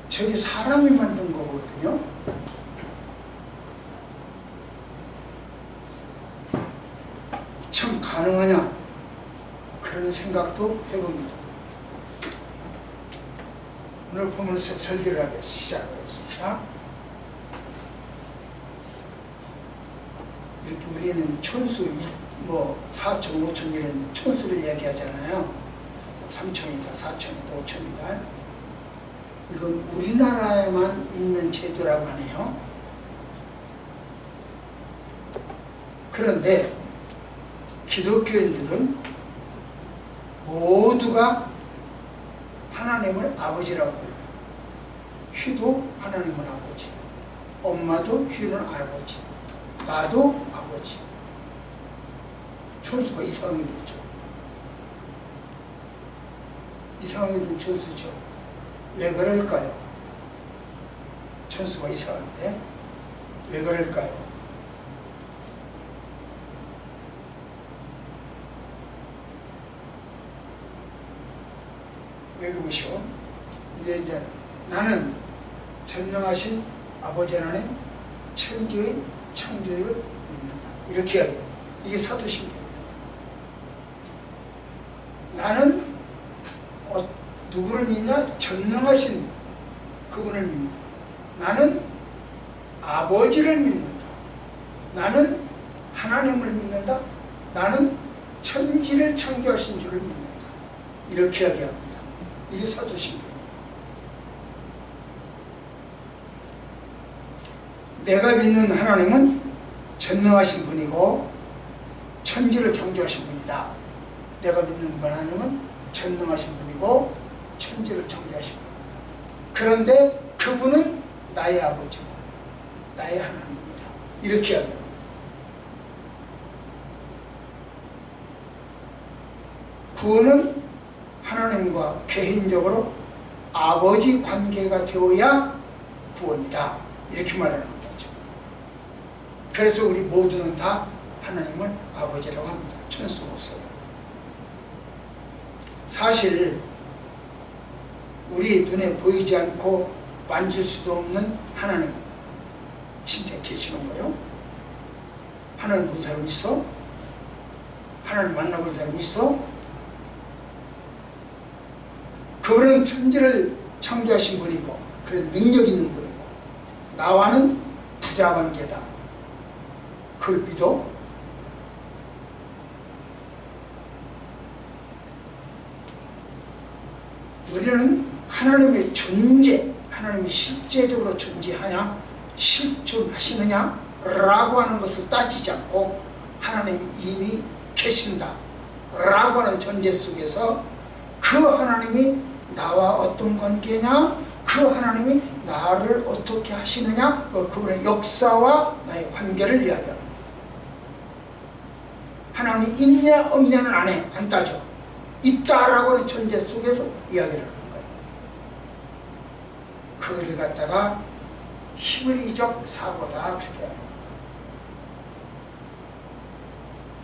저기 사람이 만든 거거든요. 참 가능하냐 그런 생각도 해봅니다. 오늘 보면서 설교를 하겠습니다. 시작하겠습니다. 이렇게 우리는 촌수, 4촌, 5촌 이런 촌수를 얘기하잖아요. 3촌이다, 4촌이다, 5촌이다. 이건 우리나라에만 있는 제도라고 하네요. 그런데 기독교인들은 모두가 하나님을 아버지라고 불러요. 휘도 하나님은 아버지, 엄마도 휘는 아버지, 나도 아버지. 촌수가 이상하게 되죠. 이상하게 된 촌수죠. 왜 그럴까요? 촌수가 이상한데 왜 그럴까요? 여기 보시오. 이제 나는 전능하신 아버지 하나님 천지의 창조를 믿는다. 이렇게 이야기합니다. 이게 사도신경이에요. 나는 누구를 믿냐? 전능하신 그분을 믿는다. 나는 아버지를 믿는다. 나는 하나님을 믿는다. 나는 천지를 창조하신 줄을 믿는다. 이렇게 이야기합니다. 이게 사도신경이에요. 내가 믿는 하나님은 전능하신 분이고 천지를 창조하신 분이다. 내가 믿는 하나님은 전능하신 분이고 천지를 창조하신 분입니다. 그런데 그분은 나의 아버지고 나의 하나님입니다. 이렇게 이야기합니다. 구원은 하나님과 개인적으로 아버지 관계가 되어야 구원이다. 이렇게 말하는 거죠. 그래서 우리 모두는 다 하나님을 아버지라고 합니다. 천수가 없어요. 사실 우리 눈에 보이지 않고 만질 수도 없는 하나님 진짜 계시는 거예요? 하나님 본 사람 있어? 하나님 만나본 사람 있어? 그분은 천지를 창조하신 분이고 그런 능력 있는 분이고 나와는 부자관계다. 그걸 믿어? 우리는 하나님의 존재, 하나님이 실제적으로 존재하냐, 실존하시느냐 라고 하는 것을 따지지 않고 하나님이 이미 계신다 라고 하는 전제 속에서 그 하나님이 나와 어떤 관계냐, 그 하나님이 나를 어떻게 하시느냐, 그분의 역사와 나의 관계를 이야기합니다. 하나님이 있냐 없냐는 안 따져. 있다라고 하는 전제 속에서 이야기를 하는 거예요. 그걸 갖다가 히브리적 사고다 그렇게 해요.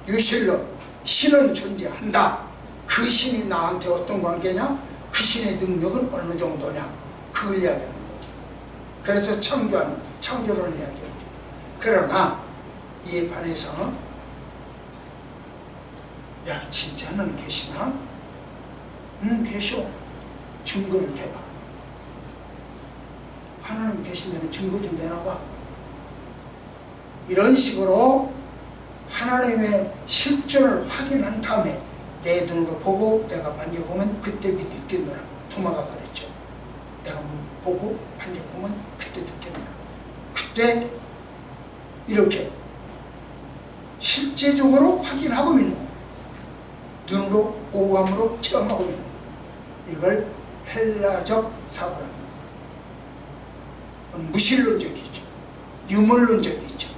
유실로 신은 존재한다. 그 신이 나한테 어떤 관계냐? 그 신의 능력은 어느 정도냐? 그걸 이야기하는 거죠. 그래서 창조론을 이야기하죠. 그러나 이에 반해서 야 진짜 하나님 계시나? 응 계셔. 증거를 대봐. 하나님 계신다는 증거 좀 내놔봐. 이런 식으로 하나님의 실존을 확인한 다음에 내 눈으로 보고 내가 만져보면 그때 믿겠노라. 토마가 그랬죠. 내가 보고 만져보면 그때 믿겠노라. 그때 이렇게 실제적으로 확인하고 믿는 거. 눈으로 오감으로 체험하고 있는 거. 이걸 헬라적 사고랍니다. 무신론적이죠. 유물론적이죠.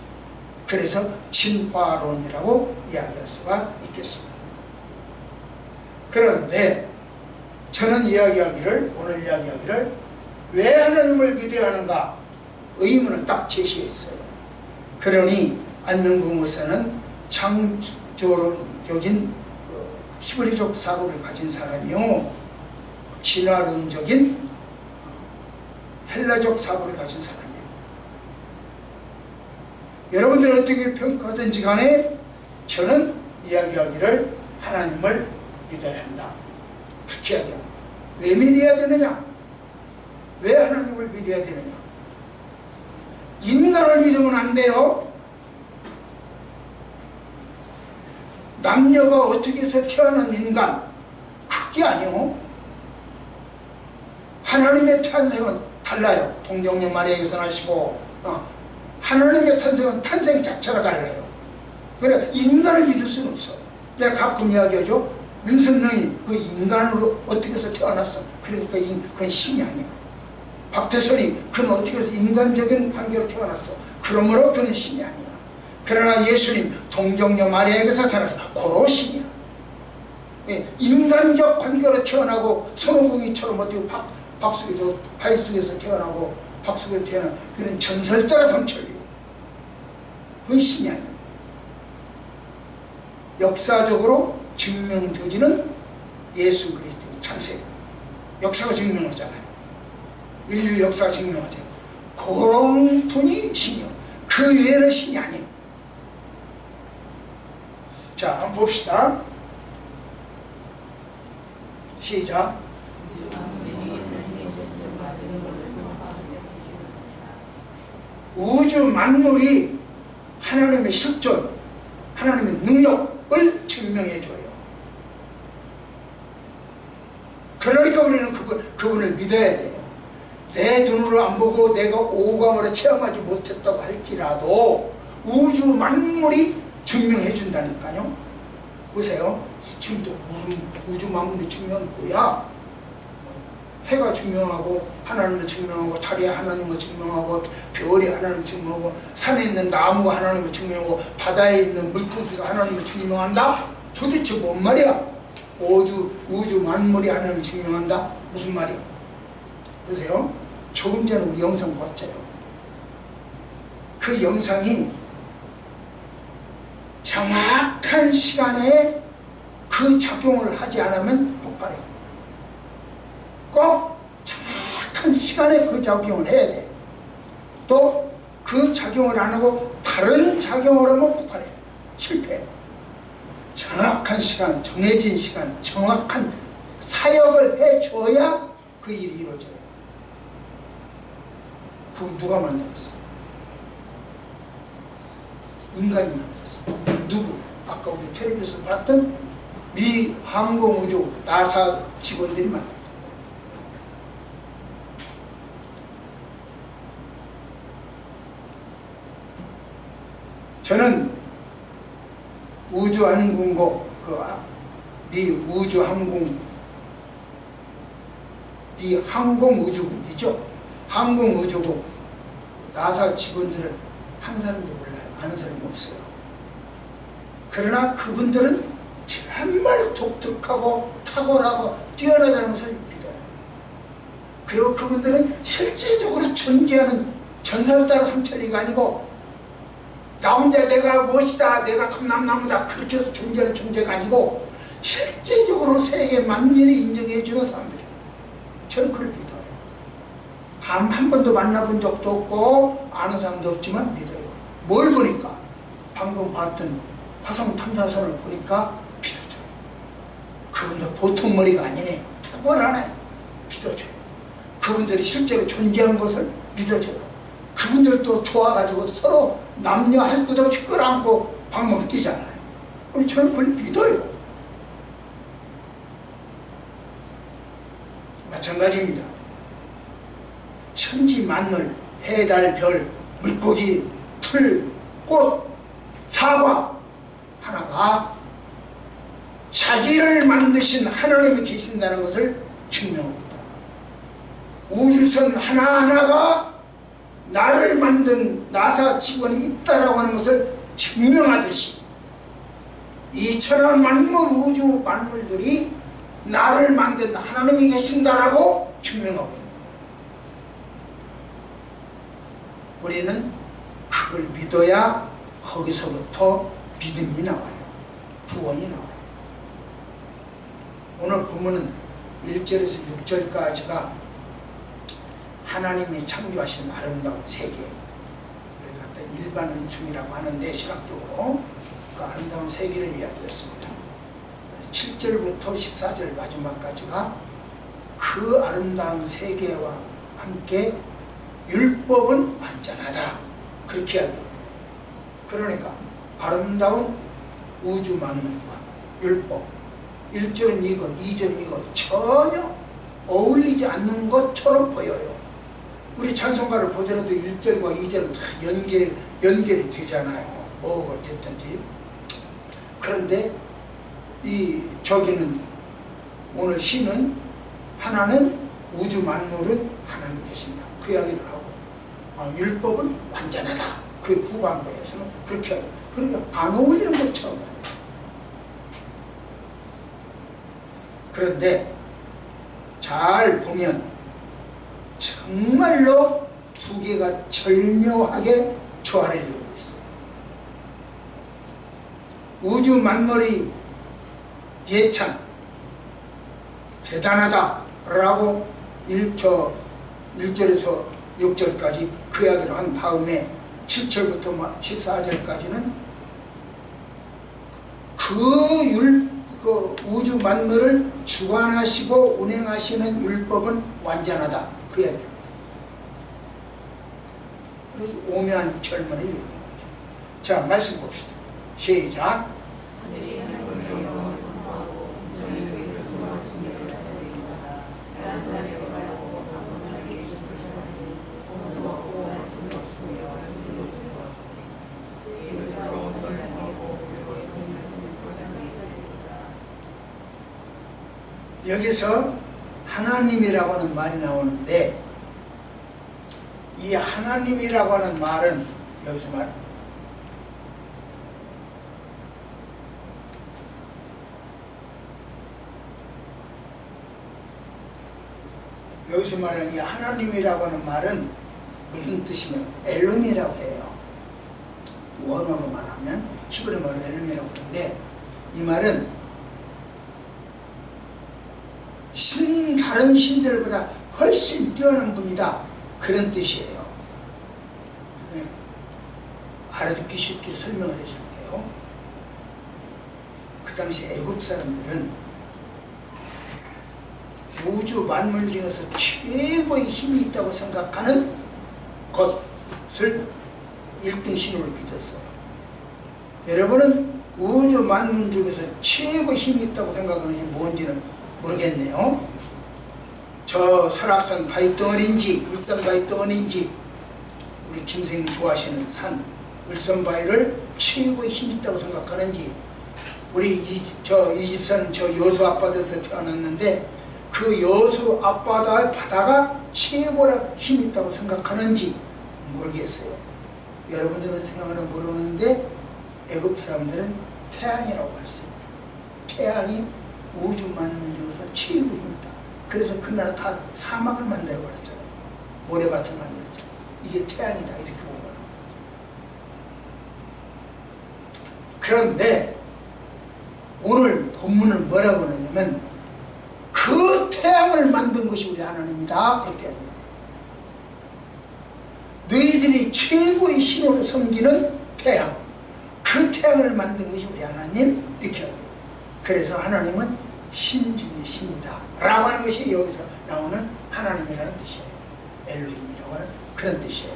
그래서 진화론이라고 이야기할 수가 있겠습니다. 그런데 저는 오늘 이야기하기를 왜 하나님을 믿어야 하는가 의문을 딱 제시했어요. 그러니 안명구 목사는 창조론적인 히브리적 사고를 가진 사람이요 진화론적인 헬라적 사고를 가진 사람이에요. 여러분들 어떻게 평가하든지 간에 저는 이야기하기를 하나님을 믿어야 한다. 그렇게 이야기합니다. 왜 믿어야 되느냐? 왜 하나님을 믿어야 되느냐? 인간을 믿으면 안 돼요. 남녀가 어떻게 해서 태어난 인간, 그게 아니요. 하나님의 탄생은 달라요. 동정녀 마리아에게서 나시고 하나님의 탄생은 탄생 자체가 달라요. 그래 인간을 믿을 수는 없어. 내가 가끔 이야기하죠. 윤석명이 그 인간으로 어떻게 해서 태어났어. 그러니까 그건 신이 아니야. 박태선이 그는 어떻게 해서 인간적인 관계로 태어났어. 그러므로 그는 신이 아니야. 그러나 예수님 동정녀 마리아에게서 태어나서 고로 신이야. 인간적 관계로 태어나고 손오공이처럼 어떻게 박수에서 하이숙에서 태어나고 박수에서 태어난 그는 전설자라 성철이고 그건 신이 아니야. 역사적으로 증명되지는 예수 그리스도의 탄생. 역사가 증명하잖아요. 인류 역사가 증명하잖아요. 그런 분이 신이요. 그 외에는 신이 아니에요. 자, 한번 봅시다. 시작. 우주 만물이 하나님의 실존, 하나님의 능력을 증명해줘요. 그러니까 우리는 그분을 믿어야 돼요. 내 눈으로 안 보고 내가 오감으로 체험하지 못했다고 할지라도 우주 만물이 증명해 준다니까요. 보세요. 지금도 무슨 우주 만물이 증명이 뭐야? 해가 증명하고 하나님을 증명하고 달이 하나님을 증명하고 별이 하나님을 증명하고 산에 있는 나무가 하나님을 증명하고 바다에 있는 물고기가 하나님을 증명한다? 도대체 뭔 말이야? 우주 만물이 하나님을 증명한다? 무슨 말이야? 보세요. 조금 전에 우리 영상 봤잖아요. 그 영상이 정확한 시간에 그 작용을 하지 않으면 폭발해요. 꼭 정확한 시간에 그 작용을 해야 돼. 또 그 작용을 안 하고 다른 작용을 하면 폭발해요. 실패해요. 정확한 시간, 정해진 시간, 정확한 사역을 해줘야 그 일이 이루어져요. 그거 누가 만들었어? 인간이 만들었어. 누구? 아까 우리 텔레비전에서 봤던 미 항공우주 나사 직원들이 만들었어. 저는 우주항공국, 미 항공우주국이죠. 항공우주국 나사 직원들을 한 사람도 몰라요. 아는 사람이 없어요. 그러나 그분들은 정말 독특하고 탁월하고 뛰어나다는 것을 믿어요. 그리고 그분들은 실질적으로 존재하는 전설자나 삼천리가 아니고 나 혼자 내가 멋이다, 내가 감남나무다 그렇게 해서 존재하는 존재가 아니고 실제적으로 세계 만민이 인정해주는 사람들이에요. 저는 그걸 믿어요. 한 번도 만나본 적도 없고 아는 사람도 없지만 믿어요. 뭘 보니까? 방금 봤던 화성 탐사선을 보니까 믿어줘요. 그분들 보통 머리가 아니네. 탁월하네. 믿어줘요. 그분들이 실제로 존재하는 것을 믿어줘요. 그분들도 좋아가지고 서로 남녀 할 것 없이 끌어안고 방문을 뛰잖아요. 저는 그걸 믿어요. 마찬가지입니다. 천지 만물, 해, 달, 별, 물고기, 풀, 꽃, 사과 하나가 자기를 만드신 하나님이 계신다는 것을 증명합니다. 우주선 하나하나가 나를 만든 나사 직원이 있다라고 하는 것을 증명하듯이 이 천하 만물 우주 만물들이 나를 만든 하나님이 계신다라고 증명하고 있는 거예요. 우리는 그걸 믿어야 거기서부터 믿음이 나와요. 구원이 나와요. 오늘 본문은 1절에서 6절까지가 하나님이 창조하신 아름다운 세계, 이걸 갖다 일반 은춤이라고 하는데 신학적으로 그 아름다운 세계를 이야기했습니다. 7절부터 14절 마지막까지가 그 아름다운 세계와 함께 율법은 완전하다, 그렇게 이야기합니다. 그러니까 아름다운 우주 만물과 율법, 1절은 이것, 2절은 이것 전혀 어울리지 않는 것처럼 보여요. 우리 찬송가를 보더라도 1절과 2절은 다 연결이 되잖아요. 뭐가 됐든지. 그런데 저기는 오늘 시는 하나는 우주 만물은 하나님 계신다, 그 이야기를 하고 율법은 완전하다, 그 후반부에서는 그렇게 하고, 그러니까 안 어울리는 것처럼 해요. 그런데 잘 보면 정말로 두 개가 절묘하게 조화를 이루고 있어요. 우주 만물이 예찬 대단하다라고 1절에서 6절까지 그 이야기를 한 다음에 7절부터 14절까지는 그 우주 만물을 주관하시고 운행하시는 율법은 완전하다, 그 이야기입니다. 그래서 오묘한 결말을 이루는 거죠. 자, 말씀 봅시다. 시작. 여기서 하나님이라고 하는 말이 나오는데, 이 하나님이라고 하는 말은 여기서 말하는 이 하나님이라고 하는 말은 무슨 뜻이냐면 엘론이라고 해요. 원어로 말하면 히브리 말로 엘론이라고 하는데, 이 말은 다른 신들보다 훨씬 뛰어난 분이다, 그런 뜻이에요. 알아듣기 쉽게 설명을 해줄게요. 그 당시 애굽 사람들은 우주 만물 중에서 최고의 힘이 있다고 생각하는 것을 1등 신으로 믿었어요. 여러분은 우주 만물 중에서 최고의 힘이 있다고 생각하는 것이 뭔지는 모르겠네요. 저 설악산 바위덩어리인지 울산 바위덩어리인지, 우리 김생님 좋아하시는 산 울산바위를 최고의 힘이 있다고 생각하는지, 우리 이 집사는 저 여수 앞바다에서 태어났는데 그 여수 앞바다의 바다가 최고라 힘이 있다고 생각하는지 모르겠어요. 여러분들은 생각은 모르는데 애굽 사람들은 태양이라고 했어요. 태양이 우주 만물 중에서 최고의 힘이 있다. 그래서 그 나라 다 사막을 만들어버렸잖아요. 모래밭을 만들었잖아요. 이게 태양이다, 이렇게 본 거예요. 그런데 오늘 본문을 뭐라고 하냐면 그 태양을 만든 것이 우리 하나님이다, 그렇게 하는 거예요. 너희들이 최고의 신으로 섬기는 태양, 그 태양을 만든 것이 우리 하나님, 이렇게 하는 거예요. 그래서 하나님은 신 중의 신이다 라고 하는 것이 여기서 나오는 하나님이라는 뜻이에요. 엘로힘이라고 하는 그런 뜻이에요.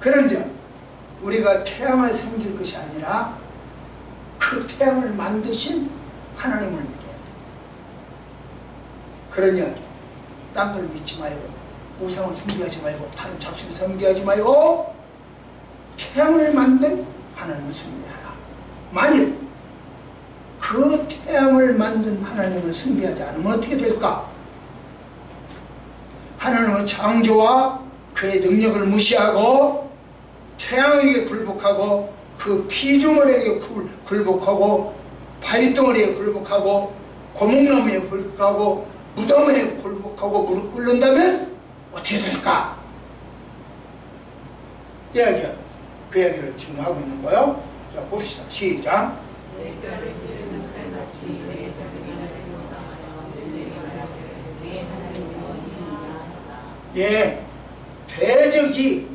그런데 우리가 태양을 섬길 것이 아니라 그 태양을 만드신 하나님을 믿어야 돼요. 그러니 딴 걸 믿지 말고, 우상을 섬기하지 말고, 다른 잡신을 섬기하지 말고 태양을 만든 하나님을 숭배하라. 만일 그 태양을 만든 하나님을 숭배하지 않으면 어떻게 될까? 하나님은 창조와 그의 능력을 무시하고 태양에게 굴복하고 그 피조물에게 굴복하고 바위덩어리에 굴복하고 고목나무에 굴복하고 무덤에 굴복하고 무릎 꿇는다면 어떻게 될까? 이야기야. 그 이야기를 지금 하고 있는 거예요. 자, 봅시다. 시작. 예, 대적이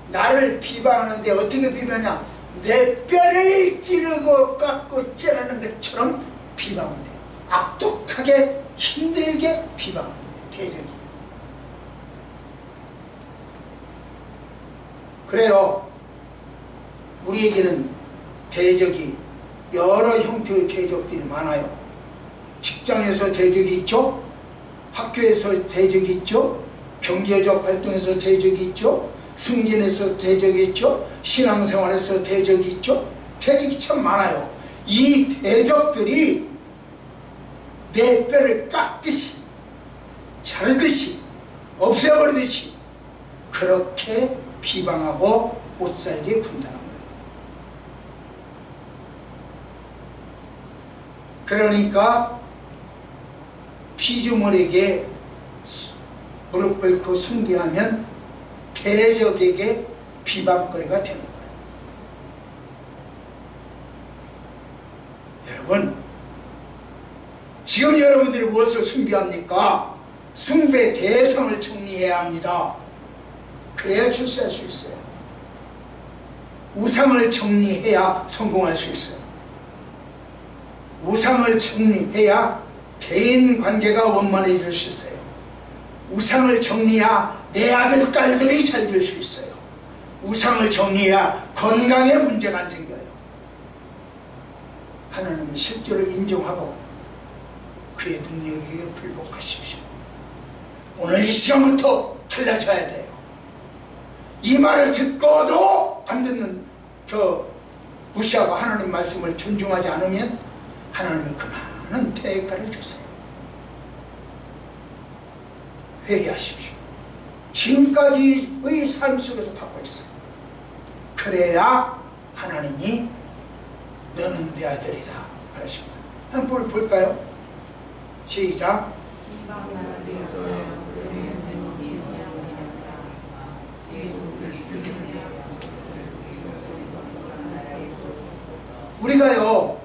나를 비방하는데 어떻게 비방하냐? 내 뼈를 찌르고 깎고 찌르는 것처럼 비방한대요. 악독하게 힘들게 비방한대요. 대적이. 그래요. 우리에게는 대적이 여러 형태의 대적들이 많아요. 직장에서 대적이 있죠. 학교에서 대적이 있죠. 경제적 활동에서 대적이 있죠. 승진에서 대적이 있죠. 신앙생활에서 대적이 있죠. 대적이 참 많아요. 이 대적들이 내 뼈를 깎듯이 자르듯이 없애버리듯이 그렇게 비방하고 못살게 군다는 거예요. 그러니까 피조물에게 무릎 꿇고 숭배하면 대적에게 비방거리가 되는 거예요. 여러분, 지금 여러분들이 무엇을 숭배합니까? 숭배 대상을 정리해야 합니다. 그래야 출세할 수 있어요. 우상을 정리해야 성공할 수 있어요. 우상을 정리해야 개인 관계가 원만해질 수 있어요. 우상을 정리해야 내 아들, 딸들이 잘 될 수 있어요. 우상을 정리해야 건강에 문제가 안 생겨요. 하나님은 실제로 인정하고 그의 능력에게 굴복하십시오. 오늘 이 시간부터 달라져야 돼요. 이 말을 듣고도 안 듣는 무시하고 하나님 말씀을 존중하지 않으면 하나님은 그만한 대가를 주세요. 회개하십시오. 지금까지의 삶 속에서 바꿔주세요. 그래야 하나님이 너는 내 아들이다 그러십니다. 한번 볼까요? 시작. 우리가요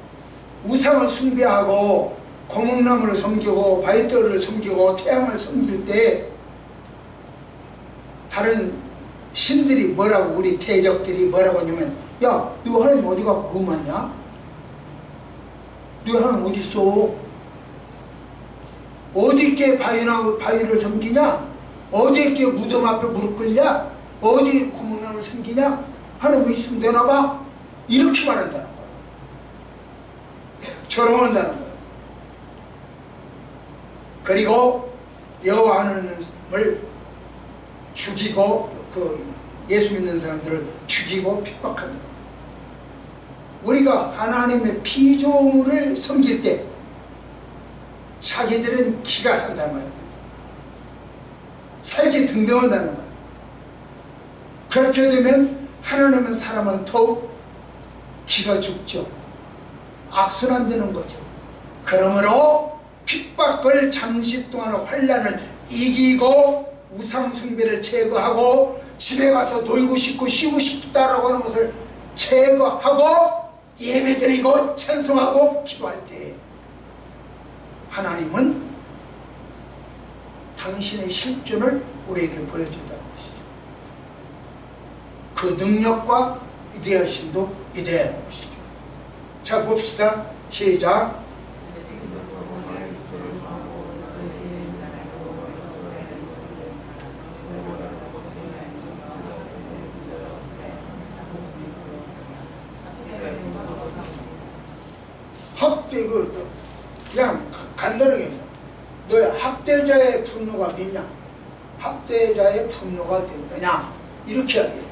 우상을 숭배하고 거목나무를 섬기고 바위돌을 섬기고 태양을 섬길 때 다른 신들이 뭐라고, 우리 대적들이 뭐라고 하냐면, 야, 너 하나님 어디 가고 그만이야? 너 하나님 어디 있어? 어디 있게 바위를 섬기냐? 어디 있게 무덤 앞에 무릎 꿇냐? 어디 거목나무를 섬기냐? 하나님 있으면 되나 봐? 이렇게 말한다는 거예요. 조롱한다는 거예요. 그리고 여호와 하나님을 죽이고 예수 믿는 사람들을 죽이고 핍박한다. 우리가 하나님의 피조물을 섬길 때 자기들은 기가 산다는 거예요. 살기 등등한다는 거예요. 그렇게 되면 하나님은 사람은 더욱 기가 죽죠. 악순환되는 거죠. 그러므로 핍박을 잠시 동안 환난을 이기고 우상 숭배를 제거하고 집에 가서 놀고 싶고 쉬고 싶다라고 하는 것을 제거하고 예배드리고 찬송하고 기도할 때 하나님은 당신의 실존을 우리에게 보여준다는 것이죠. 그 능력과 위대하심도 위대한 것이죠. 자, 봅시다. 시작. 학대, 그냥 간단하게 너의 학대자의 분노가 어딨냐? 학대자의 분노가 어딨느냐? 이렇게 하게요.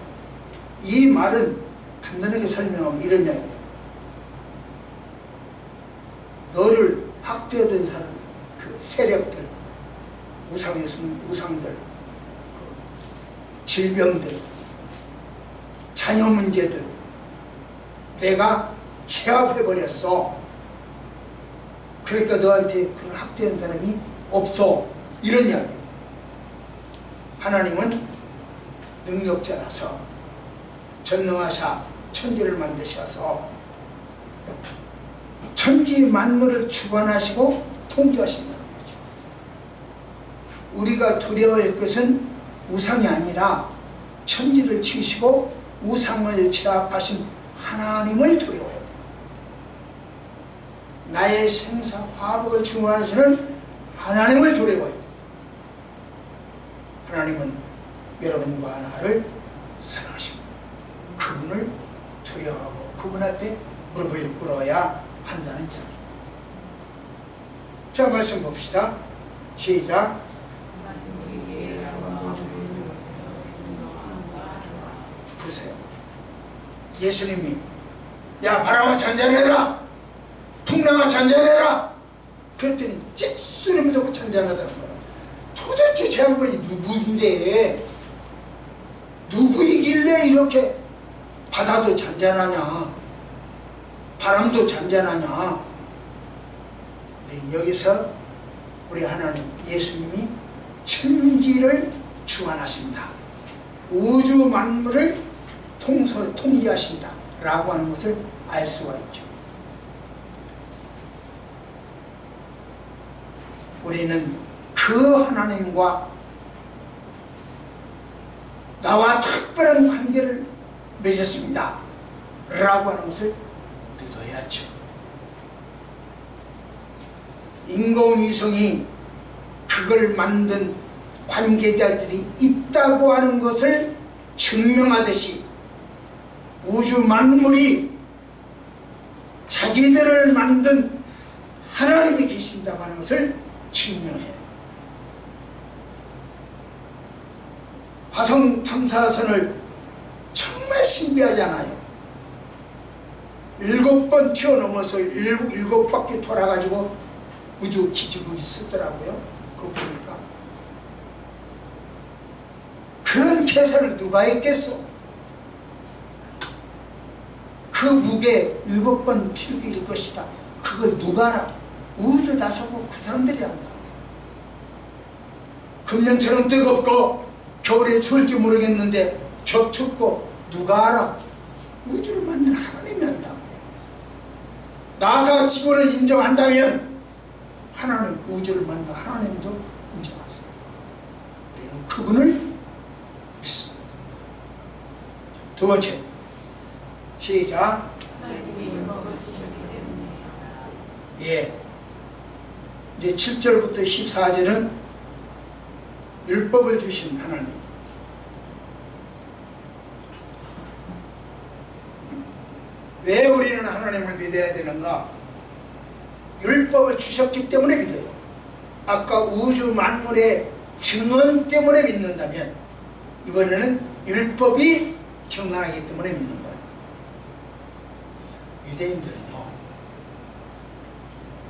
이 말은 간단하게 설명하면 이런 이야기예요. 너를 학대하던 사람, 그 세력들, 우상들, 질병들, 자녀 문제들, 내가 제압해버렸어. 그러니까 너한테 그런 학대한 사람이 없어. 이런 이야기. 하나님은 능력자라서 전능하사 천지를 만드셔서 천지 만물을 주관하시고 통제하신다는 거죠. 우리가 두려워할 것은 우상이 아니라 천지를 지으시고 우상을 제압하신 하나님을 두려워해야 됩니다. 나의 생사 화복을 증언하시는 하나님을 두려워해야 됩니다. 하나님은 여러분과 나를 사랑하십니다. 그분을 두려워하고 그분 앞에 무릎을 꿇어야 한다는 이야기. 자, 말씀 봅시다. 시작. 보세요. 예수님이 야 바람아 잔잔해라, 풍랑아 잔잔해라 그랬더니 찢소리를 듣고 잔잔하다는 거예요. 도대체 저 양반이 누구인데, 누구이길래 이렇게 바다도 잔잔하냐, 바람도 잔잔하냐. 여기서 우리 하나님 예수님이 천지를 주관하신다, 우주 만물을 통제하신다 라고 하는 것을 알 수가 있죠. 우리는 그 하나님과 나와 특별한 관계를 맺었습니다 라고 하는 것을 믿어야죠. 인공위성이 그걸 만든 관계자들이 있다고 하는 것을 증명하듯이 우주 만물이 자기들을 만든 하나님이 계신다고 하는 것을 증명해요. 화성 탐사선을 정말 신비하잖아요. 7번 튀어넘어서 7바퀴 돌아가지고 우주 기지국이 쓰더라고요. 그거 보니까. 그런 계산을 누가 했겠어? 그 무게 7번 튀길 것이다. 그걸 누가 알아? 우주 나서고 그 사람들이 안다. 금년처럼 뜨겁고 겨울에 추울지 모르겠는데 저 춥고 누가 알아? 우주를 만든 하나님이 안다고요. 나사 지구를 인정한다면 하나님, 우주를 만든 하나님도 인정하세요. 우리는 그분을 믿습니다. 두 번째, 시작. 예. 이제 7절부터 14절은 율법을 주신 하나님. 왜 우리는 하나님을 믿어야 되는가? 율법을 주셨기 때문에 믿어요. 아까 우주 만물의 증언 때문에 믿는다면 이번에는 율법이 증언하기 때문에 믿는 거예요. 유대인들은요,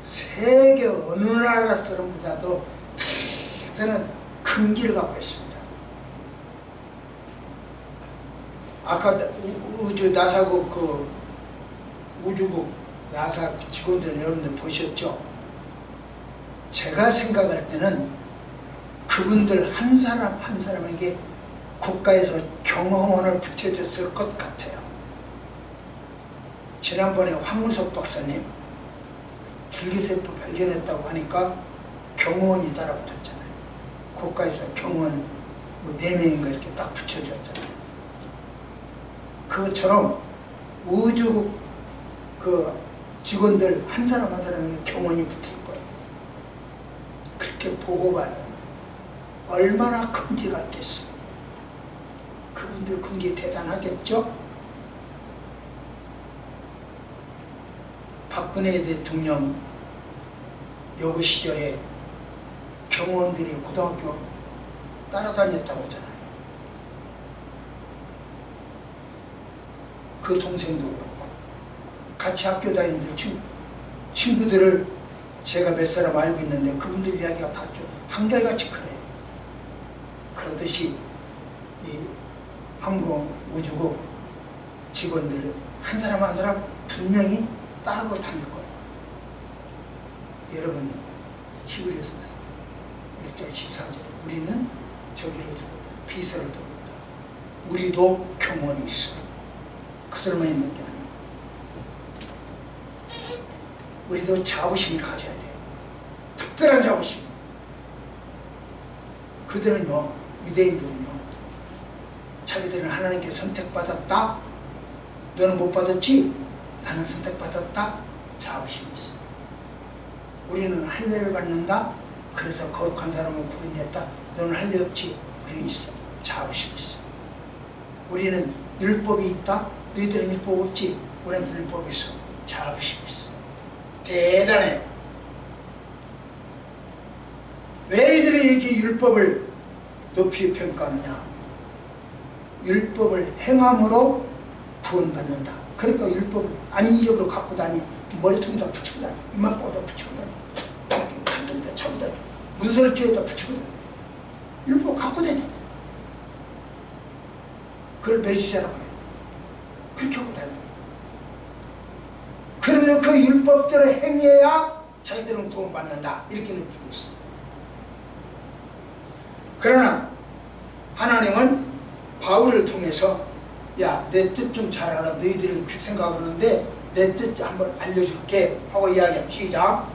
세계 어느 나라 사람보다도 대단한 근기를 갖고 있습니다. 아까 우주 나사국 그 우주국 나사 직원들 여러분들 보셨죠? 제가 생각할 때는 그분들 한 사람 한 사람에게 국가에서 경호원을 붙여줬을 것 같아요. 지난번에 황무석 박사님 줄기세포 발견했다고 하니까 경호원이 따라붙었잖아요. 국가에서 경호원 뭐 4명인가 이렇게 딱 붙여줬잖아요. 그것처럼 우주국 그 직원들 한 사람 한 사람에게 경호원이 붙을 거예요. 그렇게 보호받아요. 얼마나 금기가 있겠어요. 그분들 금기 대단하겠죠? 박근혜 대통령 여고 시절에 경호원들이 고등학교 따라다녔다고 하잖아요. 그 동생도 그렇고 같이 학교 다니는 친구들을 제가 몇 사람 알고 있는데 그분들 이야기가 다 좀 한결같이 그래요. 그러듯이 이 항공우주국 직원들 한 사람 한 사람 분명히 따르고 다닐 거예요. 여러분 히브리서 1절 14절에 우리는 저기를 두고 있다. 비서를 두고 있다. 우리도 경호원이 있어. 그들만 있는 게 아니에요. 우리도 자부심을 가져야 돼요. 특별한 자부심. 그들은요 유대인들은요, 자기들은 하나님께 선택받았다, 너는 못 받았지? 나는 선택받았다, 자부심이 있어. 우리는 할례를 받는다, 그래서 거룩한 사람은 구원됐다, 너는 할례 없지? 우리는 있어, 자부심이 있어. 우리는 율법이 있다, 너희들은 율법 없지? 우리는 율법이 있어, 자부심이 있어. 대단해요. 왜 이들이 이렇게 율법을 높이 평가하느냐? 율법을 행함으로 구원받는다. 그러니까 율법을 안의적으로 갖고 다니, 머리통에다 붙이고 다니, 이마보다 붙이고 다니, 팔뚝에다 차고 다니, 문설주에다 붙이고 다니, 율법 갖고 다녀야 돼. 그걸 매주자라고 해요. 그렇게 하고 다녀. 그러면 그 율법대로 행해야 자기들은 구원받는다, 이렇게 느끼고 있습니다. 그러나 하나님은 바울을 통해서 야, 내 뜻 좀 잘 알아. 너희들이 그렇게 생각하는데 내 뜻 한번 알려줄게 하고 이야기합니다. 시작.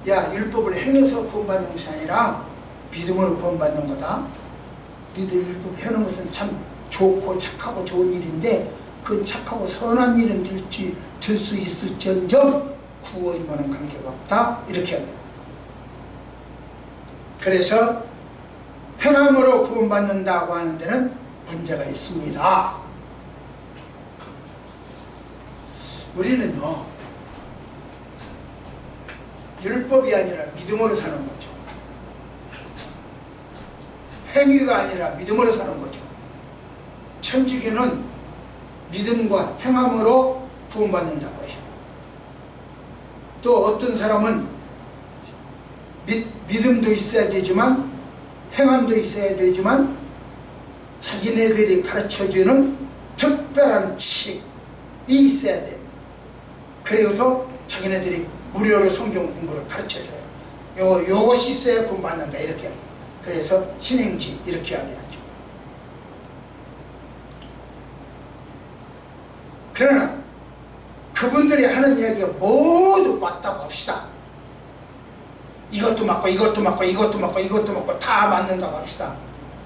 야, 율법을 행해서 구원받는 것이 아니라 믿음으로 구원받는 거다. 너희들 율법 해놓은 것은 참 좋고 착하고 좋은 일인데 그 착하고 선한 일은 될 수 있을지언정 구원과는 관계가 없다, 이렇게 합니다. 그래서 행함으로 구원받는다고 하는 데는 문제가 있습니다. 우리는요, 율법이 아니라 믿음으로 사는 거죠. 행위가 아니라 믿음으로 사는 거죠. 천주교는 믿음과 행함으로 구원받는다고 해요. 또 어떤 사람은 믿음도 있어야 되지만 행함도 있어야 되지만 자기네들이 가르쳐주는 특별한 칙이 있어야 돼요. 그래서 자기네들이 무료로 성경 공부를 가르쳐줘요. 요것이 있어야 구원받는다, 이렇게 합니다. 그래서 신행지 이렇게 하죠. 그러나 그분들이 하는 이야기가 모두 맞다고 합시다. 이것도 맞고 이것도 맞고 이것도 맞고 이것도 맞고 다 맞는다고 합시다.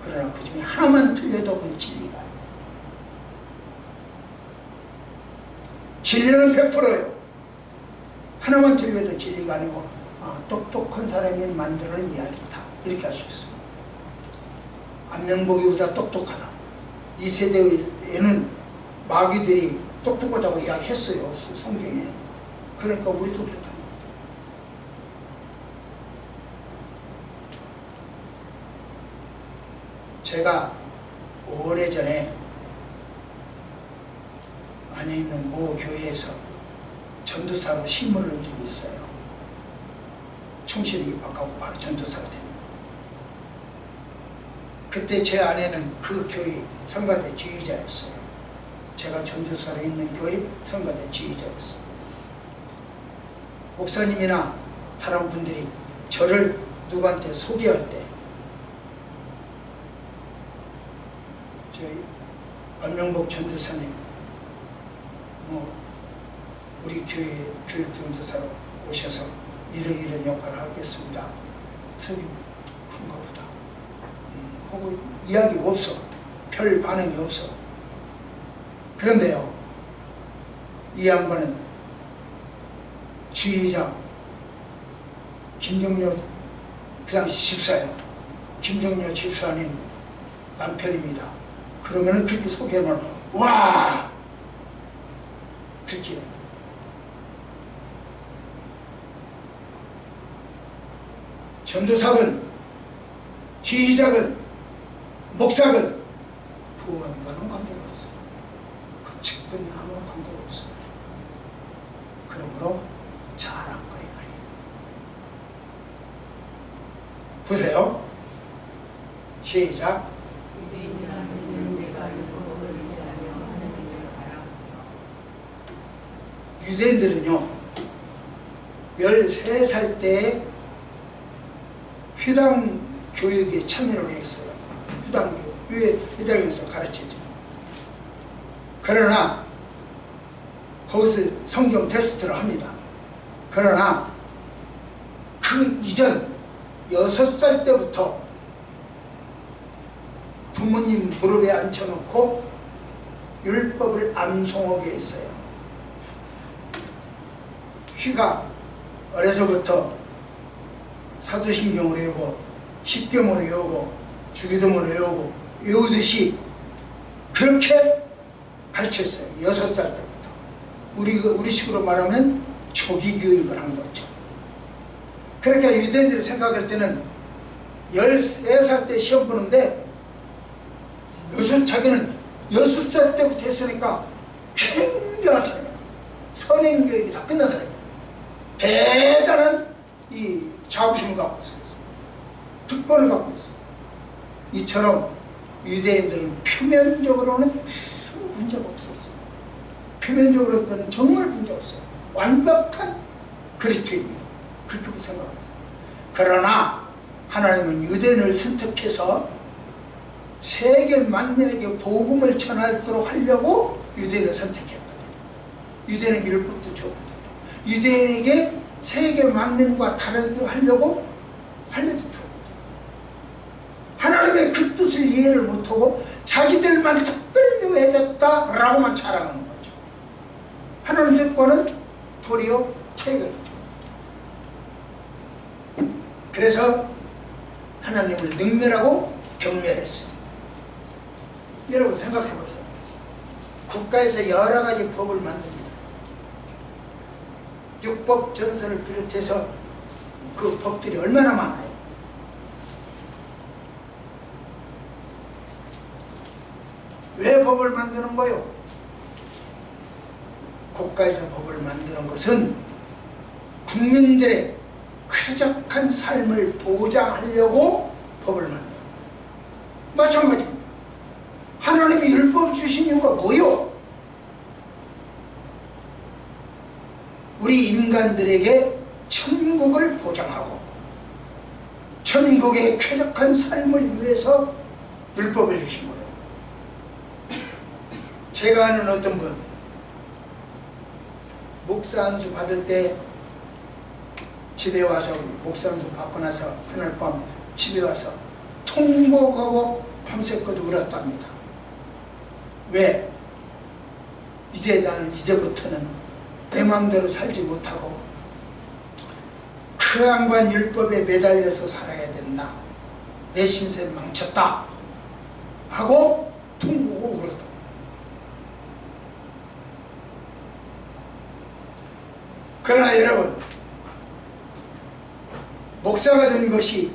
그러나 그 중에 하나만 틀려도 그건 진리가 아니에요. 진리는 100%예요. 하나만 틀려도 진리가 아니고 똑똑한 사람이 만드는 이야기다, 이렇게 할 수 있어요. 안명복이보다 똑똑하다. 이 세대에는 마귀들이 똑똑하다고 이야기했어요, 성경에. 그러니까 우리도 그렇다는 거죠. 제가 오래전에 안에 있는 모 교회에서 전도사로 심을 한 적이 있어요. 충실히 입학하고 바로 전도사가 됩니다. 그때 제 아내는 그 교회 성가대 지휘자였어요. 제가 전도사로 있는 교회 성가대 지휘자였어요. 목사님이나 다른 분들이 저를 누구한테 소개할 때 저희 안명복 전도사님 우리 교회 교육 전도사로 오셔서 이런 역할을 하겠습니다. 저기 그런가 보다 하고 이야기 없어. 별 반응이 없어. 그런데요, 이 양반은 지휘자 김정려, 그 당시 집사예요. 김정려 집사님 남편입니다. 그러면 그렇게 소개하면 와! 그렇게 전도사건, 지휘자건, 목사건 구원과는 관계가 없어요. 그 직분이 아무런 관계가 없어요. 그러므로 자랑거리가 아니에요. 보세요. 시작. 유대인들은요 13살 때 회당 교육에 참여를 했어요. 회당에서 가르치죠. 그러나 거기서 성경 테스트를 합니다. 그러나 그 이전 6살 때부터 부모님 무릎에 앉혀놓고 율법을 암송하게 했어요. 휘가 어려서부터 사도신경을 외우고 십경을 외우고 주기도문을 외우듯이 그렇게 가르쳤어요. 6살 때부터. 우리식으로 말하면 초기 교육을 한 거죠. 그러니까 유대인들이 생각할 때는 13살 때 시험 보는데 자기는 6살 때부터 했으니까 굉장한 사람이에요. 선행교육이 다 끝난 사람이에요. 대단한 이 자부심을 갖고 있어요. 특권을 갖고 있어요. 이처럼 유대인들은 표면적으로는 아무 문제가 없었어요. 표면적으로는 정말 문제 없어요. 완벽한 그리스도인이에요. 그렇게 생각했어요. 그러나 하나님은 유대인을 선택해서 세계 만민에게 복음을 전하도록 하려고 유대인을 선택했거든요. 유대인에게 율법도 줬거든요. 유대인에게 세계 만민과 다르게 하려고 할례도 줬거든요. 하나님의 그 뜻을 이해를 못하고 자기들만 특별히 해줬다라고만 자랑하는 거죠. 하나님의 뜻과는 도리어 차이가 있죠. 그래서 하나님을 능멸하고 경멸했어요. 여러분 생각해 보세요. 국가에서 여러 가지 법을 만듭니다. 율법 전서를 비롯해서 그 법들이 얼마나 많아요. 왜 법을 만드는 거요? 국가에서 법을 만드는 것은 국민들의 쾌적한 삶을 보장하려고 법을 만듭니다. 마찬가지입니다. 하나님이 율법 주신 이유가 뭐요? 우리 인간들에게 천국을 보장하고 천국의 쾌적한 삶을 위해서 율법을 주신 거예요. 제가 아는 어떤 분 목사 안수 받을 때 집에 와서 목사 안수 받고 나서 그날 밤 집에 와서 통곡하고 밤새껏 울었답니다. 왜? 나는 이제부터는 내 마음대로 살지 못하고 그 양반 율법에 매달려서 살아야 된다. 내 신세를 망쳤다. 하고 통곡하고 울었다. 그러나 여러분, 목사가 된 것이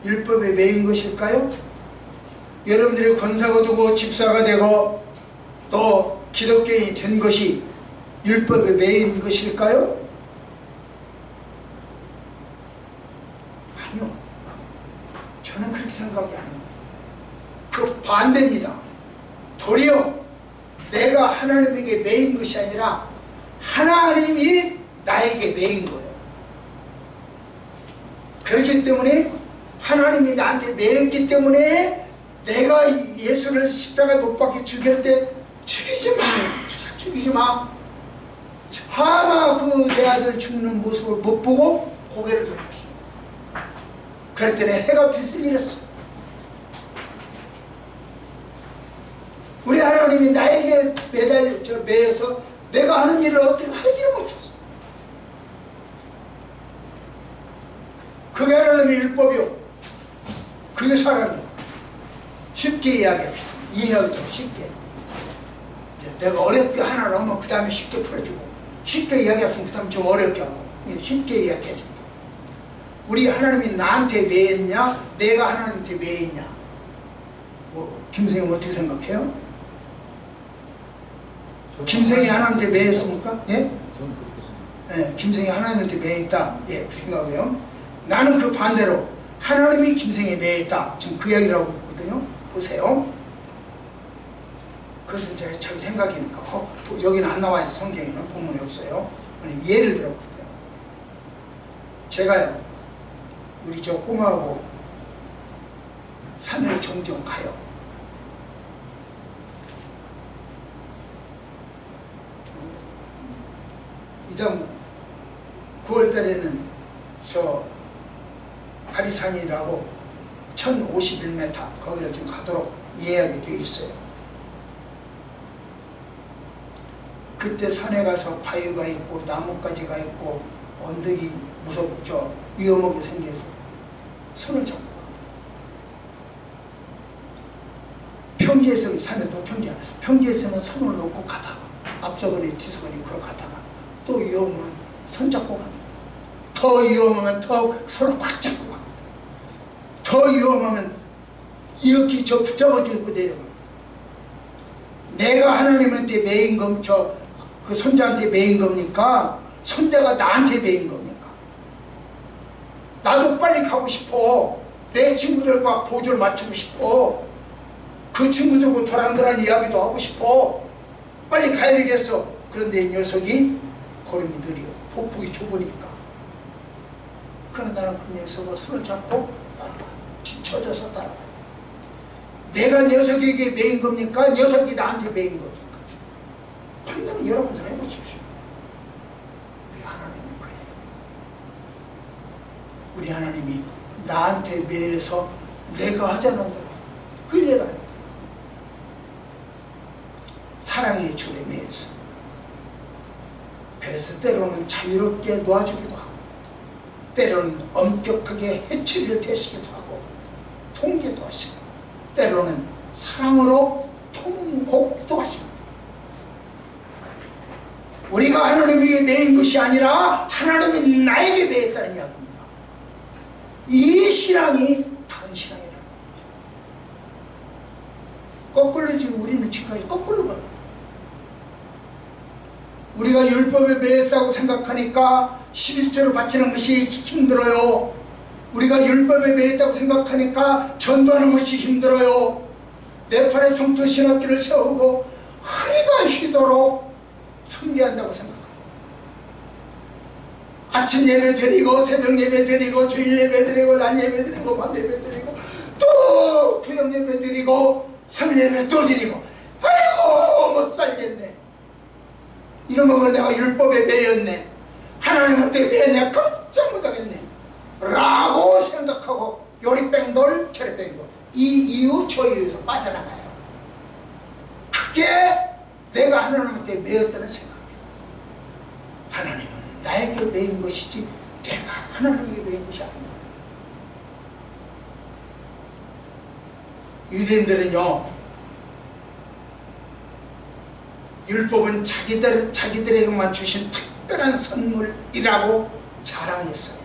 율법에 매인 것일까요? 여러분들이 권사가 되고 집사가 되고 또 기독교인이 된 것이 율법에 매인 것일까요? 아니요. 저는 그렇게 생각이 아니에요. 그 반대입니다. 도리어 내가 하나님에게 매인 것이 아니라 하나님이 나에게 매인 거예요. 그렇기 때문에 하나님이 나한테 매였기 때문에 내가 예수를 십자가에 못 박혀 죽일 때 죽이지 마, 죽이지 마. 차마 그 내 아들 죽는 모습을 못 보고 고개를 돌렸지. 그랬더니 해가 비슬리랬어. 우리 하나님이 나에게 매여서 내가 하는 일을 어떻게 하지를 못했어. 그게 하나님의 율법이요. 그게 사랑이요. 쉽게 이야기합시다. 이해하기도 쉽게. 내가 어렵게 하나 넣으면 그 다음에 쉽게 풀어주고, 쉽게 이야기했으면 그 다음에 좀 어렵게 하고, 쉽게 이야기해준다. 우리 하나님이 나한테 매였냐? 내가 하나님한테 매였냐? 김생이 어떻게 생각해요? 김생이 하나님한테 매였습니까? 예? 저는 그렇게 생각해요. 예, 김생이 하나님한테 매였다. 예, 그 생각해요. 나는 그 반대로 하나님이 김생에 매였다. 지금 그 이야기를 하고 있거든요. 보세요. 그것은 제 자기 생각이니까 여기는 안 나와 있어. 성경에는 본문이 없어요. 예를 들어볼게요. 제가요, 우리 저 꼬마하고 산에 종종 가요. 이당 9월 베들레헴에는 저 가리산이라고 1051m 거기를 지금 가도록 예약이 되어 있어요. 그때 산에 가서 바위가 있고 나뭇가지가 있고 언덕이 무섭죠. 위험하게 생겨서 손을 잡고 갑니다. 평지에서 산에도 평지에서는 손을 놓고 가다가 앞서거니 뒤서거니 그러고 가다가 또 위험하면 손 잡고 갑니다. 더 위험하면 더 손을 꽉 잡고 갑니다. 더 위험하면 이렇게 저 붙잡아주고 내려갑니다. 내가 하나님한테 매인 겁, 그 손자한테 매인 겁니까? 손자가 나한테 매인 겁니까? 나도 빨리 가고 싶어. 내 친구들과 보조를 맞추고 싶어. 그 친구들과 도란도란 이야기도 하고 싶어. 빨리 가야 되겠어. 그런데 이 녀석이 걸음이 느려. 폭풍이 좁으니까. 그런데 나는 그 녀석과 손을 잡고 따라가. 뒤쳐져서 따라가. 내가 녀석에게 매인 겁니까? 녀석이 나한테 매인 겁니까? 판단은 여러분들 해보십시오. 우리 하나님이 그래요. 우리 하나님이 나한테 매여서 내가 하자는 대로 그 일을 합니다. 사랑의 줄에 매여서. 그래서 때로는 자유롭게 놓아주기도 하고 때로는 엄격하게 해치리를 대시기도 하고 통제도 하시고 때로는 사랑으로 통곡도 하십니다. 우리가 하나님에게 매인 것이 아니라 하나님이 나에게 매였다는 이야기입니다. 이 신앙이 다른 신앙이라는 거죠. 거꾸로 지금 우리는 지금까지 거꾸로 가요. 우리가 율법에 매였다고 생각하니까 11조를 바치는 것이 힘들어요. 우리가 율법에 매였다고 생각하니까 전도하는 것이 힘들어요. 내 팔에 성도 신학기를 세우고 허리가 휘도록 성대한다고 생각합니다. 아침 예배 드리고 새벽 예배 드리고 주일 예배 드리고 낮 예배 드리고 밤 예배 드리고 또 구역 예배 드리고 3예배 또 드리고 아이고 못 살겠네. 이러면 내가 율법에 매였네. 하나님한테 매였네. 깜짝 못하겠네 라고 생각하고 요리 뺑돌 저리 뺑돌 이 이유 저 이유에서 빠져나가요. 그게 내가 하나님한테 매였다는 생각이에요. 하나님은 나에게 매인 것이지 내가 하나님에게 매인 것이 아닙니다. 유대인들은요 율법은 자기들에게만 주신 특별한 선물이라고 자랑했어요.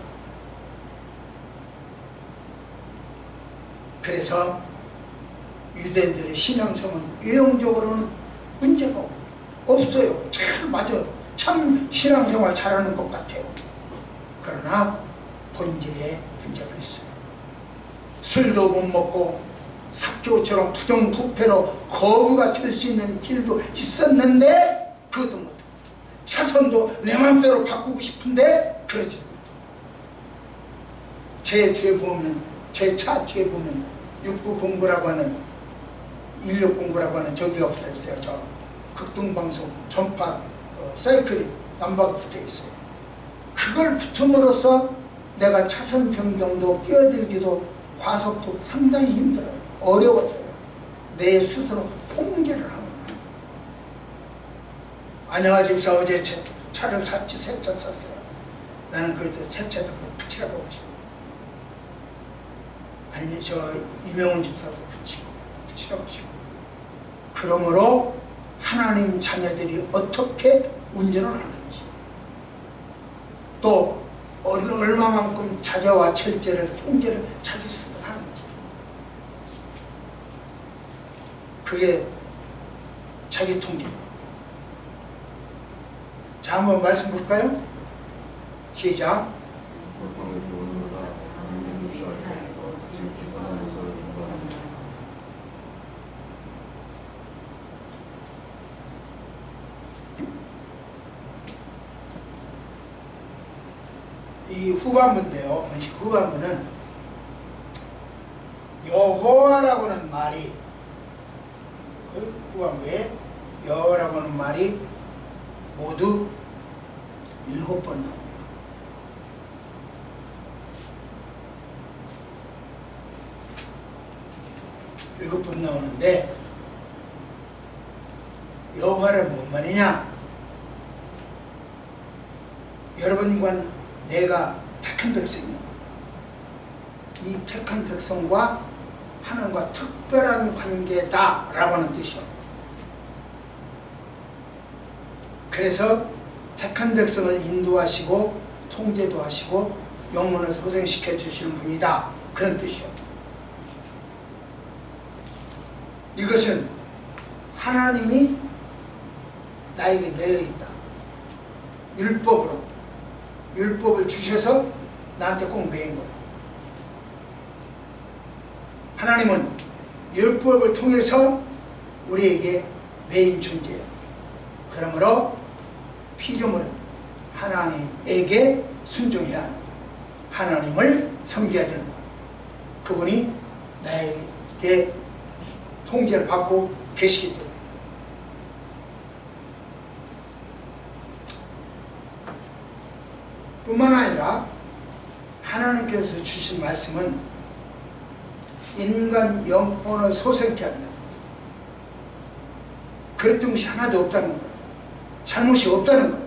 그래서 유대인들의 신앙성은 외형적으로는 문제가 없어요. 잘 맞아요. 참 신앙생활 잘하는 것 같아요. 그러나 본질에 문제가 있어요. 술도 못 먹고 삭개오처럼 부정부패로 거부가 될 수 있는 길도 있었는데 그것도 못하고 차선도 내 마음대로 바꾸고 싶은데 그러지 못하고 제 뒤에 보면 제 차 뒤에 보면 6909라고 하는 1609라고 하는 저기가 붙어있어요. 저 극동방송 전파 사이클이 남바가 붙어있어요. 그걸 붙음으로써 내가 차선 변경도 끼어들기도 과속도 상당히 힘들어요. 어려워져요. 내 스스로 통제를 하는 거예요. 안녕하십니까. 어제 차를 샀지. 새 차 샀어요. 나는 그 새 차에다 붙이라고 하고 싶어요. 아니 저 이명훈 집사도 붙이라고 하고 싶어요. 그러므로 하나님 자녀들이 어떻게 운전을 하는지 또 얼마만큼 자제와 철제를 통제를 자기 스스로 하는지 그게 자기 통제입니다. 자 한번 말씀 볼까요? 시작. 이 후반부인데요. 이 후반부는 여호와라고는 말이 후반부에 여호와라고는 말이 모두 7번 나옵니다. 7번 나오는데 여호와는 뭔 말이냐? 여러분과 내가 택한 백성이요. 이 택한 백성과 하나님과 특별한 관계다라고 하는 뜻이요. 그래서 택한 백성을 인도하시고 통제도 하시고 영혼을 소생시켜 주시는 분이다, 그런 뜻이요. 이것은 하나님이 나에게 매여 있다. 율법으로, 율법을 주셔서 나한테 꼭 매인 거예요. 하나님은 율법을 통해서 우리에게 매인 존재예요. 그러므로 피조물은 하나님에게 순종해야 하는, 하나님을 섬겨야 되는 거예요. 그분이 나에게 통제를 받고 계시기 때문에. 뿐만 아니라 하나님께서 주신 말씀은 인간 영혼을 소생케 한다. 그랬던 것이 하나도 없다는 거예요. 잘못이 없다는 거예요.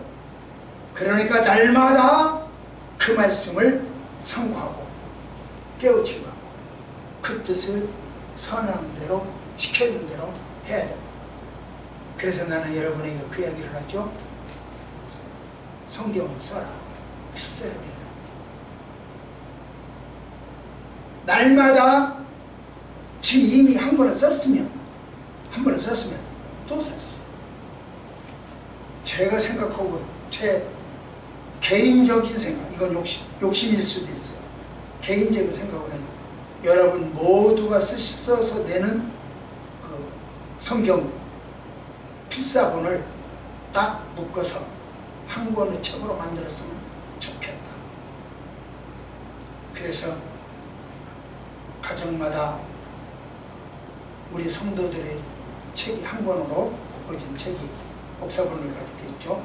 그러니까 날마다 그 말씀을 상고하고 깨우치고 하고 그 뜻을 선한 대로 시켜준 대로 해야 됩니다. 그래서 나는 여러분에게 그 이야기를 하죠. 성경을 써라. 필사해야 돼요. 날마다 지금 이미 한 번은 썼으면 또 썼어요. 제가 생각하고 제 개인적인 생각, 이건 욕심일 수도 있어요. 개인적인 생각으로는 여러분 모두가 써서 내는 그 성경 필사본을 딱 묶어서 한 권의 책으로 만들었으면 좋겠다. 그래서 가정마다 우리 성도들의 책이 한 권으로 묶어진 책이 복사본을 가지고 있죠.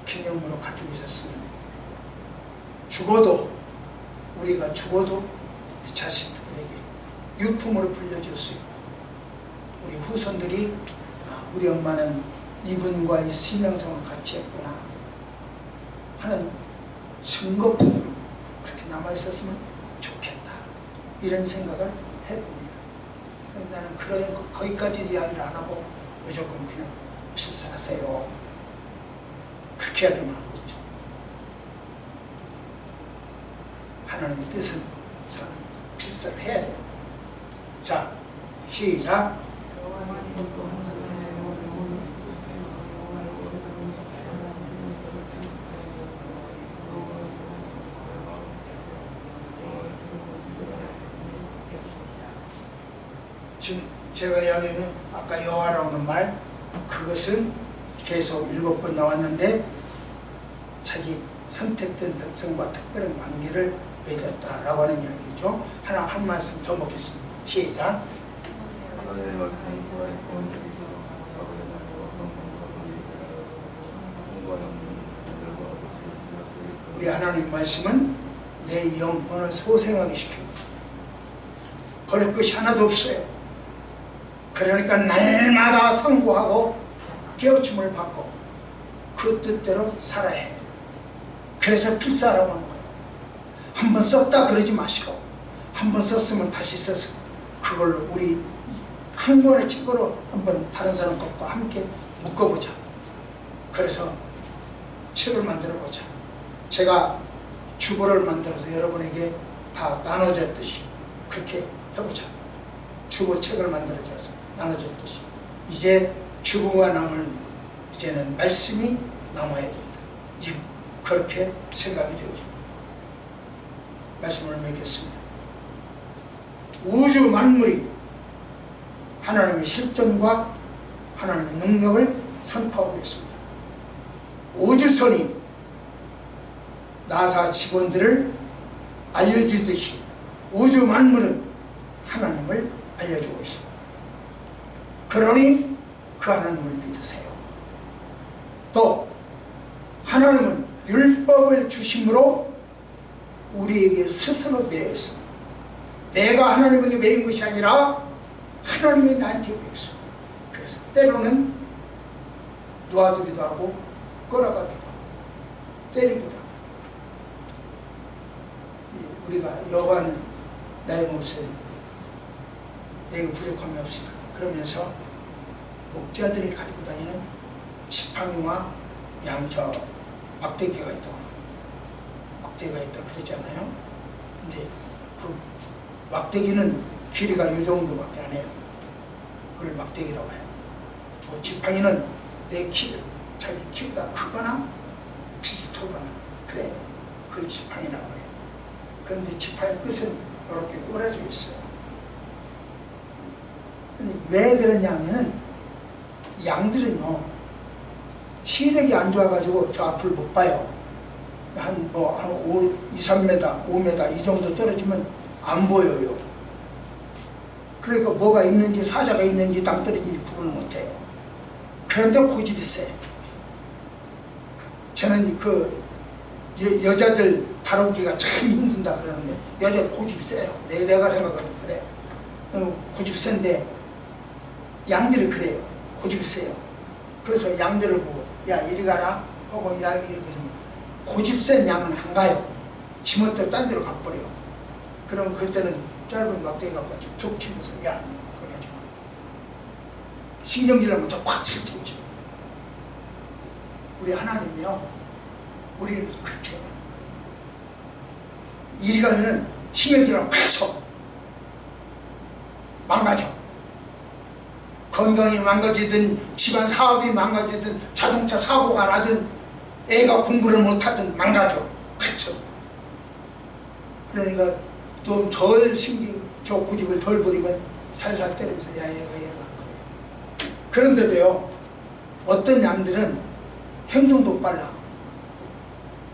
기념으로 가지고 있었으면 우리가 죽어도 자식들에게 유품으로 불려줄 수 있고, 우리 후손들이 우리 엄마는 이분과의 신앙생활을 같이 했구나 하는 증거품으로 그렇게 남아있었으면 좋겠다, 이런 생각을 해봅니다. 나는 그런 거기까지 이야기를 안 하고 무조건 그냥 필사하세요, 그렇게 이야기만 하고 있죠. 하나님의 뜻은 필사를 해야 돼요. 자, 시작. 지금 제가 이야기하는 아까 여호와라는 말, 그것은 계속 7번 나왔는데 자기 선택된 백성과 특별한 관계를 맺었다라고 하는 이야기죠. 한 말씀 더 먹겠습니다. 시작. 우리 하나님 말씀은 내 영혼을 소생하게 시킵니다. 버릴 것이 하나도 없어요. 그러니까 날마다 상고하고 깨우침을 받고 그 뜻대로 살아야 해요. 그래서 필사라고 하는 거예요. 한번 썼다 그러지 마시고, 한번 썼으면 다시 써서 그걸로 우리 한 권의 책으로 한번 다른 사람 것과 함께 묶어보자. 그래서 책을 만들어보자. 제가 주보를 만들어서 여러분에게 다 나눠줬듯이 그렇게 해보자. 주보책을 만들어줘서 나눠줬듯이 이제 주보가 남을 이제는 말씀이 남아야 됩니다. 그렇게 생각이 되어집니다. 말씀을 맺겠습니다. 우주 만물이 하나님의 실존과 하나님의 능력을 선포하고 있습니다. 우주선이 나사 직원들을 알려주듯이 우주 만물은 하나님을 알려주고 있습니다. 그러니 그 하나님을 믿으세요. 또 하나님은 율법을 주심으로 우리에게 스스로 매여 있습니다. 내가 하나님에게 매인 것이 아니라 하나님이 나한테 매였어. 그래서 때로는 놓아두기도 하고 끌어가기도 하고 때리기도 하고. 우리가 여호와는 나의 목소리 내게 부족함이 없으다 그러면서 목자들이 가지고 다니는 지팡이와 양저 막대기가 있다 그러잖아요. 근데 그 막대기는 길이가 이 정도밖에 안 해요. 그걸 막대기라고 해요. 뭐 지팡이는 내 키를 자기 키보다 크거나 비슷하거나 그래요. 그걸 지팡이라고 해요. 그런데 지팡이 끝은 이렇게 꼬라져 있어요. 왜 그러냐면은 양들은요 시력이 안 좋아가지고 저 앞을 못 봐요. 한 2, 3m, 5m 이 정도 떨어지면 안 보여요. 그러니까 뭐가 있는지 사자가 있는지 낭떠러지인지 구분을 못해요. 그런데 고집이 세. 저는 그 여자들 다루기가 참 힘든다 그러는데 여자들 고집이 세요. 내가 생각하면 그래. 고집이 센데 양들이 그래요. 고집이 세요. 그래서 양들을 보고 야 이리 가라 하고 야 이러거든요. 고집 센 양은 안 가요. 지멋대로 딴 데로 가버려요. 그럼 그때는 짧은 막대기 갖고 툭툭 치면서 야 그거 하지 마. 신경질 나면 더 확 치우지. 우리 하나님이요 우리를 그렇게 해요. 이리 가면 신경질을 확 쳐. 망가져. 건강이 망가지든 집안 사업이 망가지든 자동차 사고가 나든 애가 공부를 못하든 망가져. 그쵸? 그러니까 좀 덜 신경, 저 고집을 덜 부리면 살살 때리면서 야 얘가 그런데도요 어떤 양들은 행동도 빨라.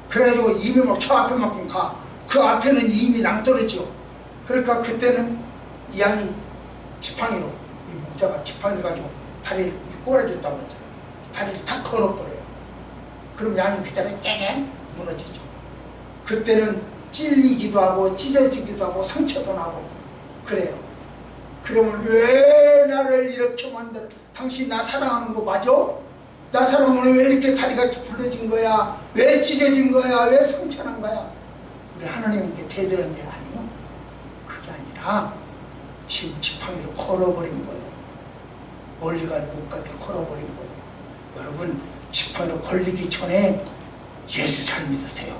그래가지고 이미 막 저 앞에만큼 가. 그 앞에는 이미 낭떠러지요. 그러니까 그때는 이 양이 지팡이로 이 목자가 지팡이를 가지고 다리를 꼬라졌다고 했잖아요. 다리를 다 걸어버려요. 그럼 양이 그 자리에 깨갱 무너지죠. 그때는 찔리기도 하고 찢어지기도 하고 상처도 나고 그래요. 그러면 왜 나를 이렇게 만들어? 당신 나 사랑하는 거 맞아? 나 사랑하면 왜 이렇게 다리가 굴러진 거야? 왜 찢어진 거야? 왜 상처난 거야? 우리 하나님께 대들은 게 아니요. 그게 아니라 지금 지팡이로 걸어버린 거예요. 멀리가 못 가게 걸어버린 거예요. 여러분 지팡이로 걸리기 전에 예수 잘 믿으세요.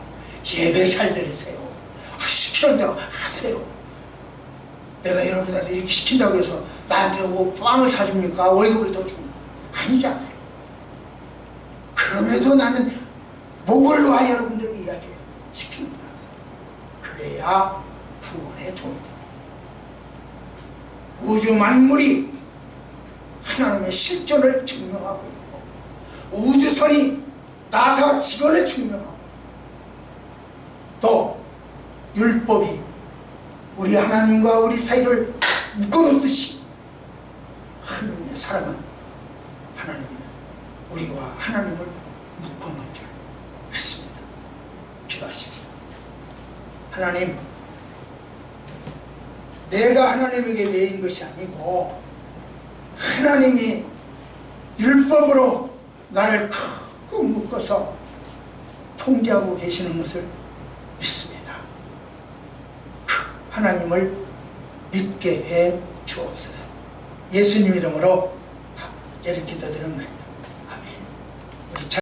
예배 잘 드리세요. 시키는 대로 하세요. 내가 여러분한테 이렇게 시킨다고 해서 나한테 뭐 빵을 사줍니까? 월급을 더 줍니까? 아니잖아요. 그럼에도 나는 목을 놓아 여러분들에게 이야기해요. 시키는 대로 하세요. 그래야 구원의 종이 됩니다. 우주 만물이 하나님의 실존을 증명하고 있고 우주선이 나사 직원을 증명하고 있고 또 율법이 우리 하나님과 우리 사이를 묶어놓듯이 하나님의 사랑은 하나님이 우리와 하나님을 묶어놓은 줄 믿습니다. 기도하십시오. 하나님, 내가 하나님에게 매인 것이 아니고 하나님이 율법으로 나를 크고 묶어서 통제하고 계시는 것을 믿습니다. 하나님을 믿게 해 주옵소서. 예수님 이름으로 이렇게 기도드립니다. 아멘. 우리